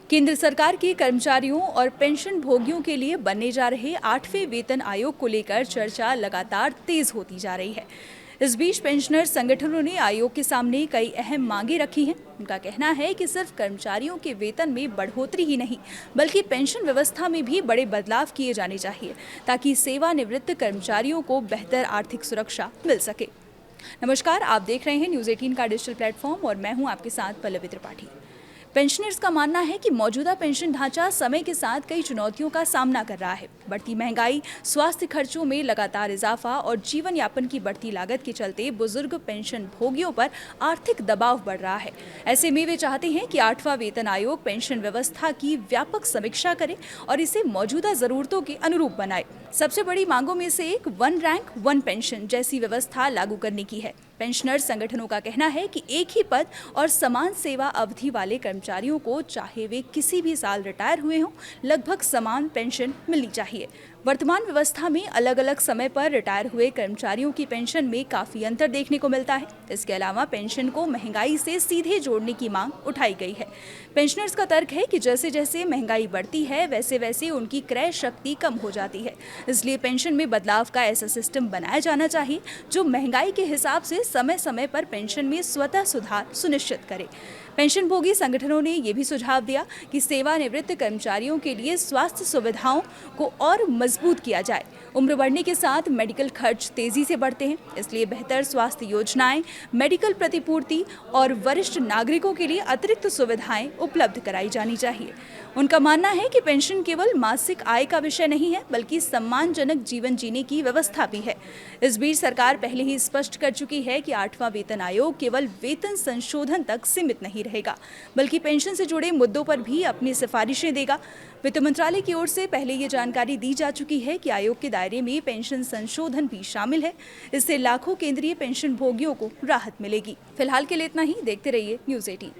केंद्र सरकार के कर्मचारियों और पेंशन भोगियों के लिए बनने जा रहे 8वें वेतन आयोग को लेकर चर्चा लगातार तेज होती जा रही है। इस बीच पेंशनर संगठनों ने आयोग के सामने कई अहम मांगे रखी हैं। उनका कहना है कि सिर्फ कर्मचारियों के वेतन में बढ़ोतरी ही नहीं, बल्कि पेंशन व्यवस्था में भी बड़े बदलाव किए जाने चाहिए, ताकि सेवानिवृत्त कर्मचारियों को बेहतर आर्थिक सुरक्षा मिल सके। नमस्कार, आप देख रहे हैं न्यूज़ 18 का डिजिटल प्लेटफॉर्म और मैं हूं आपके साथ पल्लवी त्रिपाठी। पेंशनर्स का मानना है कि मौजूदा पेंशन ढांचा समय के साथ कई चुनौतियों का सामना कर रहा है। बढ़ती महंगाई, स्वास्थ्य खर्चों में लगातार इजाफा और जीवन यापन की बढ़ती लागत के चलते बुजुर्ग पेंशन भोगियों पर आर्थिक दबाव बढ़ रहा है। ऐसे में वे चाहते हैं कि 8वां वेतन आयोग पेंशन व्यवस्था की व्यापक समीक्षा करे और इसे मौजूदा जरूरतों के अनुरूप बनाए। सबसे बड़ी मांगों में से एक वन रैंक वन पेंशन जैसी व्यवस्था लागू करने की है। पेंशनर संगठनों का कहना है कि एक ही पद और समान सेवा अवधि वाले कर्मचारियों को, चाहे वे किसी भी साल रिटायर हुए हों, लगभग समान पेंशन मिलनी चाहिए। वर्तमान व्यवस्था में अलग अलग समय पर रिटायर हुए कर्मचारियों की पेंशन में काफी अंतर देखने को मिलता है। इसके अलावा पेंशन को महंगाई से सीधे जोड़ने की मांग उठाई गई है। पेंशनर्स का तर्क है कि जैसे जैसे महंगाई बढ़ती है, वैसे वैसे उनकी क्रय शक्ति कम हो जाती है। इसलिए पेंशन में बदलाव का ऐसा सिस्टम बनाया जाना चाहिए जो महंगाई के हिसाब से समय समय पर पेंशन में स्वतः सुधार सुनिश्चित करे। पेंशन भोगी संगठनों ने यह भी सुझाव दिया कि सेवानिवृत्त कर्मचारियों के लिए स्वास्थ्य सुविधाओं को और मजबूत किया जाए। उम्र बढ़ने के साथ मेडिकल खर्च तेजी से बढ़ते हैं, इसलिए बेहतर स्वास्थ्य योजनाएं, मेडिकल प्रतिपूर्ति और वरिष्ठ नागरिकों के लिए अतिरिक्त सुविधाएं उपलब्ध कराई जानी चाहिए। उनका मानना है कि पेंशन केवल मासिक आय का विषय नहीं है, बल्कि सम्मानजनक जीवन जीने की व्यवस्था भी है। इस बीच सरकार पहले ही स्पष्ट कर चुकी है कि 8वां वेतन आयोग केवल वेतन संशोधन तक सीमित नहीं रहेगा, बल्कि पेंशन से जुड़े मुद्दों पर भी अपनी सिफारिशें देगा। वित्त मंत्रालय की ओर से पहले ये जानकारी दी जा चुकी है कि आयोग के दायरे में पेंशन संशोधन भी शामिल है। इससे लाखों केंद्रीय पेंशन भोगियों को राहत मिलेगी। फिलहाल के लिए इतना ही। देखते रहिए न्यूज़ 18।